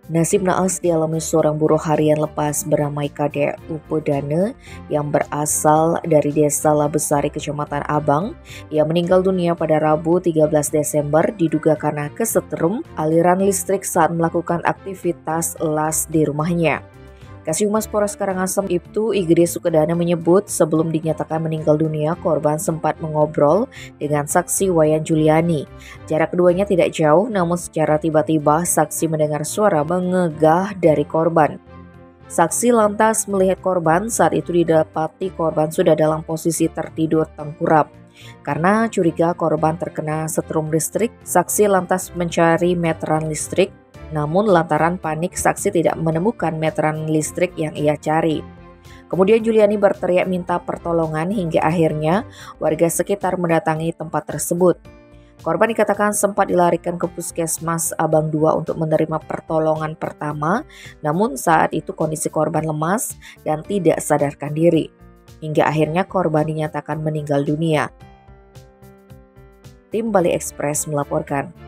Nasib naas dialami seorang buruh harian lepas bernama Kadek Upedane yang berasal dari Desa Labesari, Kecamatan Abang. Ia meninggal dunia pada Rabu 13 Desember diduga karena kesetrum aliran listrik saat melakukan aktivitas las di rumahnya. Kasihumas Polres Karangasem Ibtu Igede Sukedana menyebut sebelum dinyatakan meninggal dunia, korban sempat mengobrol dengan saksi Wayan Juliani. Jarak keduanya tidak jauh, namun secara tiba-tiba saksi mendengar suara mengegah dari korban. Saksi lantas melihat korban, saat itu didapati korban sudah dalam posisi tertidur tengkurap. Karena curiga korban terkena setrum listrik, saksi lantas mencari meteran listrik. Namun lantaran panik, saksi tidak menemukan meteran listrik yang ia cari. Kemudian Juliani berteriak minta pertolongan hingga akhirnya warga sekitar mendatangi tempat tersebut. Korban dikatakan sempat dilarikan ke Puskesmas Abang 2 untuk menerima pertolongan pertama, namun saat itu kondisi korban lemas dan tidak sadarkan diri. Hingga akhirnya korban dinyatakan meninggal dunia. Tim Bali Express melaporkan.